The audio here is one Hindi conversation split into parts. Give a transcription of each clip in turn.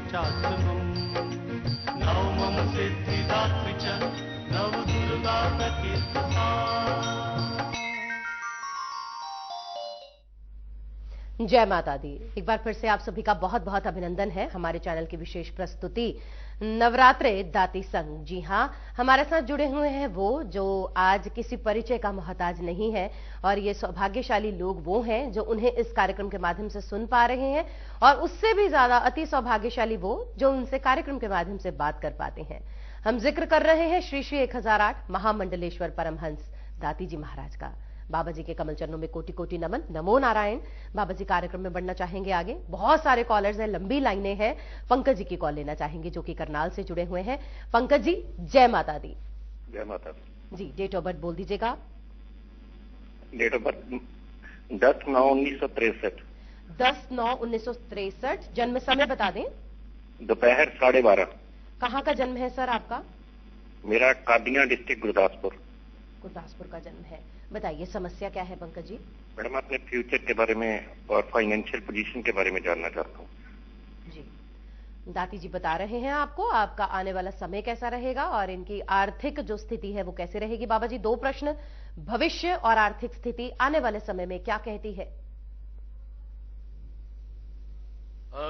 चात्मम् नवमं सिद्धिदात्री च नवदुर्गा प्रकीर्तिता। जय माता दी। एक बार फिर से आप सभी का बहुत बहुत अभिनंदन है हमारे चैनल की विशेष प्रस्तुति नवरात्रे दाती संघ। जी हां, हमारे साथ जुड़े हुए हैं वो जो आज किसी परिचय का मोहताज नहीं है, और ये सौभाग्यशाली लोग वो हैं जो उन्हें इस कार्यक्रम के माध्यम से सुन पा रहे हैं, और उससे भी ज्यादा अति सौभाग्यशाली वो जो उनसे कार्यक्रम के माध्यम से बात कर पाते हैं। हम जिक्र कर रहे हैं श्री श्री 1008 महामंडलेश्वर परमहंस दाती जी महाराज का। बाबा जी के कमल चरणों में कोटि कोटि नमन, नमो नारायण। बाबा जी कार्यक्रम में बढ़ना चाहेंगे आगे, बहुत सारे कॉलर्स हैं, लंबी लाइनें हैं। पंकज जी की कॉल लेना चाहेंगे जो कि करनाल से जुड़े हुए हैं। पंकज जी, जय माता दी। जय माता दी जी, डेट ऑफ बर्थ बोल दीजिएगा। Date of birth 10/9/1963। 10/9/1963। जन्म समय बता दें। दोपहर 12:30। कहाँ का जन्म है सर आपका? मेरा कादियां डिस्ट्रिक्ट गुरदासपुर। गुरदासपुर का जन्म है। बताइए समस्या क्या है पंकज जी? मैडम, अपने फ्यूचर के बारे में और फाइनेंशियल पोजीशन के बारे में जानना चाहता हूँ। जी, दाती जी बता रहे हैं आपको आपका आने वाला समय कैसा रहेगा और इनकी आर्थिक जो स्थिति है वो कैसे रहेगी। बाबा जी, दो प्रश्न, भविष्य और आर्थिक स्थिति आने वाले समय में क्या कहती है?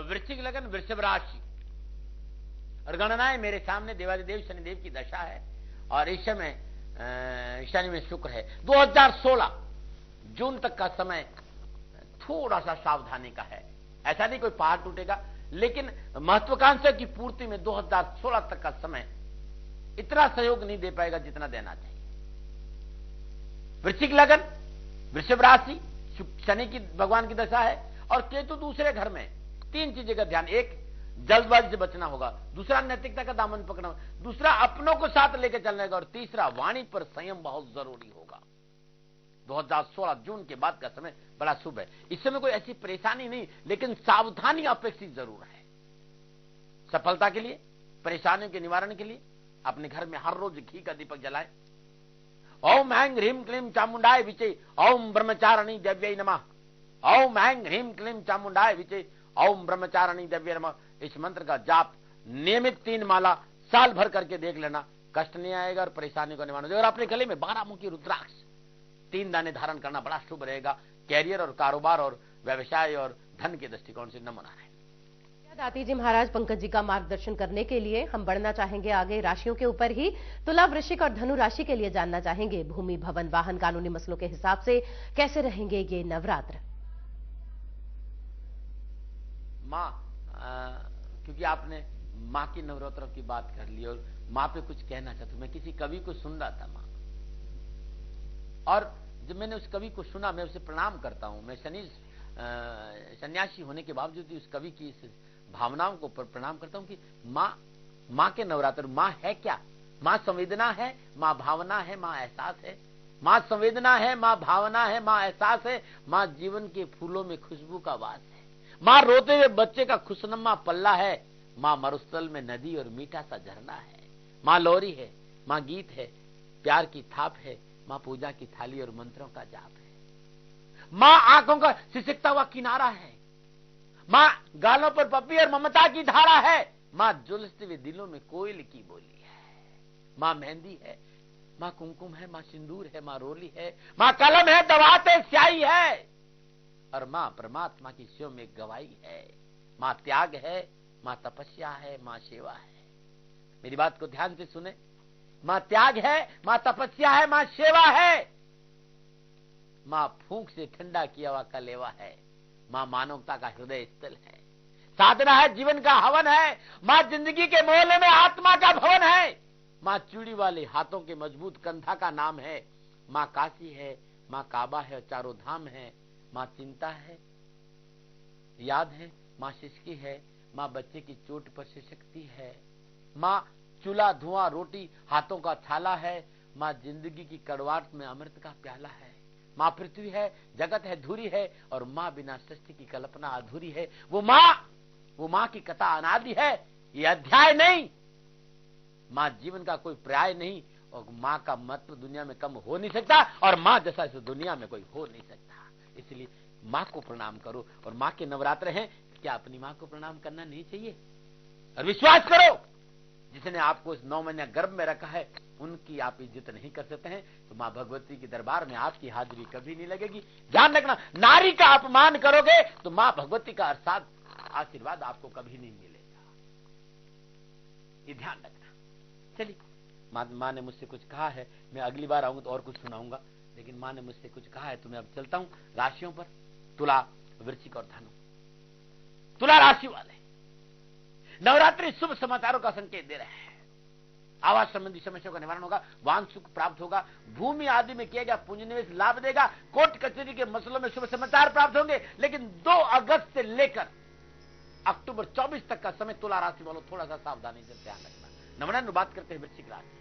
वृश्चिक लगन, वृषभ राशि और गणनाएं मेरे सामने देवादिदेव शनिदेव की दशा है, और इस समय शनि में शुक्र है। 2016 जून तक का समय थोड़ा सा सावधानी का है। ऐसा नहीं कोई पहाड़ टूटेगा, लेकिन महत्वाकांक्षा की पूर्ति में 2016 तक का समय इतना सहयोग नहीं दे पाएगा जितना देना चाहिए। वृश्चिक लगन, वृषभ राशि, शनि की भगवान की दशा है, और केतु दूसरे घर में। तीन चीजें का ध्यान, एक जल्दबाजी से बचना होगा, दूसरा नैतिकता का दामन पकड़ना, दूसरा अपनों को साथ लेकर चलने का, और तीसरा वाणी पर संयम बहुत जरूरी होगा। 2016 जून के बाद का समय बड़ा शुभ है। इस समय कोई ऐसी परेशानी नहीं, लेकिन सावधानी अपेक्षित जरूर है। सफलता के लिए, परेशानियों के निवारण के लिए अपने घर में हर रोज घी का दीपक जलाएं। ओम ऐं ह्रीं क्लीं चामुंडाय विचे ओम ब्रह्मचारिणी देव्यै नमः। ओम ऐं ह्रीं क्लीं चामुंडाय विचे ओम ब्रह्मचारिणी देव्यै नमः। इस मंत्र का जाप नियमित 3 माला साल भर करके देख लेना, कष्ट नहीं आएगा और परेशानी को निवारण हो जाएगा। और अपने गले में 12 मुखी रुद्राक्ष 3 दाने धारण करना बड़ा शुभ रहेगा, कैरियर और कारोबार और व्यवसाय और धन के दृष्टिकोण से। नमो नारायण। दाती जी महाराज पंकज जी का मार्गदर्शन करने के लिए हम बढ़ना चाहेंगे आगे राशियों के ऊपर ही। तुला, वृश्चिक और धनु राशि के लिए जानना चाहेंगे भूमि, भवन, वाहन, कानूनी मसलों के हिसाब से कैसे रहेंगे ये नवरात्र। माँ, क्योंकि आपने माँ की नवरात्रों की बात कर ली और माँ पे कुछ कहना चाहता हूं। मैं किसी कवि को सुन रहा था माँ, और जब मैंने उस कवि को सुना, मैं उसे प्रणाम करता हूं। मैं सन्यासी होने के बावजूद भी उस कवि की इस भावनाओं को प्रणाम करता हूं कि माँ के नवरात्र। माँ है क्या? माँ संवेदना है, माँ भावना है, माँ एहसास है। माँ संवेदना है, माँ भावना है, माँ एहसास है। माँ जीवन के फूलों में खुशबू का वास है। माँ रोते हुए बच्चे का खुशनुमा पल्ला है। माँ मरुस्थल में नदी और मीठा सा झरना है। माँ लोरी है, माँ गीत है, प्यार की थाप है। माँ पूजा की थाली और मंत्रों का जाप है। माँ आंखों का सिसकता हुआ किनारा है। माँ गालों पर पप्पी और ममता की धारा है। माँ झुलसते हुए दिलों में कोयल की बोली है। माँ मेहंदी है, माँ कुमकुम है, माँ सिंदूर है, माँ रोली है, माँ कलम है, दवाते स्याही है, और माँ परमात्मा की शिव में गवाही है। माँ त्याग है, माँ तपस्या है, माँ सेवा है। मेरी बात को ध्यान से सुने। माँ त्याग है, माँ तपस्या है, माँ सेवा है। माँ फूंक से ठंडा किया हुआ कलेवा है। माँ मानवता का हृदय स्थल है। साधना है, जीवन का हवन है। माँ जिंदगी के मोहल्ले में आत्मा का भवन है। माँ चूड़ी वाले हाथों के मजबूत कंधा का नाम है। माँ काशी है, माँ काबा है, चारों धाम है। माँ चिंता है, याद है, माँ सिसकी है। माँ बच्चे की चोट पर सिसकती है। माँ चूल्हा, धुआं, रोटी, हाथों का छाला है। माँ जिंदगी की कड़वाहट में अमृत का प्याला है। माँ पृथ्वी है, जगत है, धुरी है, और माँ बिना सृष्टि की कल्पना अधूरी है। वो माँ की कथा अनादि है, ये अध्याय नहीं। माँ जीवन का कोई पर्याय नहीं, और माँ का महत्व दुनिया में कम हो नहीं सकता, और माँ जैसा इस दुनिया में कोई हो नहीं सकता। इसलिए माँ को प्रणाम करो। और माँ के नवरात्र हैं, क्या अपनी माँ को प्रणाम करना नहीं चाहिए? और विश्वास करो, जिसने आपको इस 9 महीने गर्भ में रखा है, उनकी आप इज्जत नहीं कर सकते हैं, तो मां भगवती के दरबार में आपकी हाजिरी कभी नहीं लगेगी। ध्यान रखना, नारी का अपमान करोगे तो मां भगवती का अर्थात आशीर्वाद आपको कभी नहीं मिलेगा, ये ध्यान रखना। चलिए, मां ने मुझसे कुछ कहा है, मैं अगली बार आऊंगा तो और कुछ सुनाऊंगा, लेकिन मां ने मुझसे कुछ कहा है तो मैं अब चलता हूं राशियों पर। तुला, वृश्चिक और धनु। तुला राशि वाले नवरात्रि शुभ समाचारों का संकेत दे रहे हैं। आवास संबंधी समस्याओं का निवारण होगा, वाहन सुख प्राप्त होगा, भूमि आदि में किया गया पूंजी निवेश लाभ देगा, कोर्ट कचहरी के मसलों में शुभ समाचार प्राप्त होंगे। लेकिन 2 अगस्त से लेकर अक्टूबर 24 तक का समय तुला राशि वालों थोड़ा सा सावधानी से ध्यान रखना। नवरात्र बात करते हैं वृश्चिक राशि।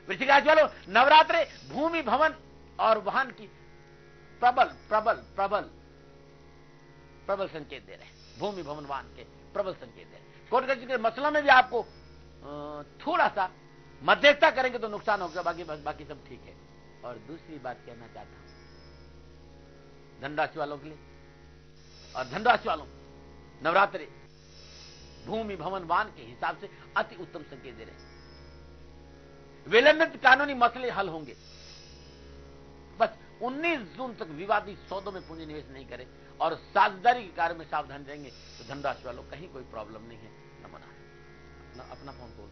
वृश्चिक राशि वालों नवरात्रि भूमि भवन और वाहन की प्रबल प्रबल प्रबल प्रबल संकेत दे रहे हैं। भूमि भवन वाहन के प्रबल संकेत दे रहे हैं। कोर्ट कचहरी के मसलों में भी आपको थोड़ा सा मध्यस्थता करेंगे तो नुकसान होगा, बाकी सब ठीक है। और दूसरी बात कहना चाहता हूं धनराशि वालों के लिए, और धनराशि वालों नवरात्रि भूमि भवन वाहन के हिसाब से अति उत्तम संकेत दे रहे हैं। विलंबित कानूनी मसले हल होंगे। बस 19 जून तक विवादी सौदों में पूंजी निवेश नहीं करें और साझेदारी के कार्य में सावधान रहेंगे तो धनराशि वालों कहीं कोई प्रॉब्लम नहीं है। नमन है अपना फोन खोल।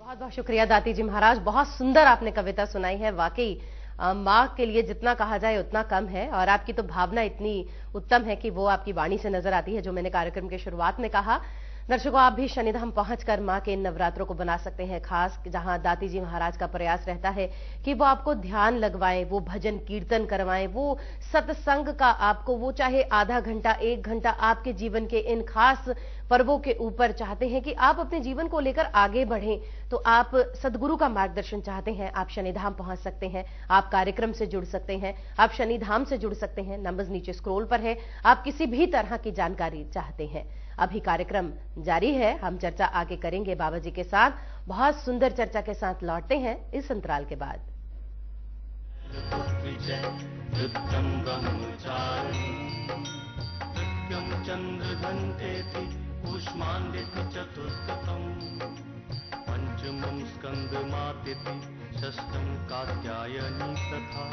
बहुत बहुत शुक्रिया दाती जी महाराज, बहुत सुंदर आपने कविता सुनाई है। वाकई माँ के लिए जितना कहा जाए उतना कम है, और आपकी तो भावना इतनी उत्तम है कि वो आपकी वाणी से नजर आती है। जो मैंने कार्यक्रम के शुरुआत में कहा, दर्शकों आप भी शनिधाम पहुंचकर मां के इन नवरात्रों को बना सकते हैं खास, जहां दाती जी महाराज का प्रयास रहता है कि वो आपको ध्यान लगवाएं, वो भजन कीर्तन करवाएं, वो सत्संग का आपको, वो चाहे आधा घंटा 1 घंटा आपके जीवन के इन खास पर्वों के ऊपर चाहते हैं कि आप अपने जीवन को लेकर आगे बढ़ें, तो आप सदगुरु का मार्गदर्शन चाहते हैं, आप शनिधाम पहुंच सकते हैं। आप कार्यक्रम से जुड़ सकते हैं, आप शनिधाम से जुड़ सकते हैं। नंबर्स नीचे स्क्रॉल पर है। आप किसी भी तरह की जानकारी चाहते हैं, अभी कार्यक्रम जारी है। हम चर्चा आगे करेंगे बाबा जी के साथ। बहुत सुंदर चर्चा के साथ लौटते हैं इस अंतराल के बाद। पंचमं स्कंदमातिथि षष्ठं कात्यायनी तथा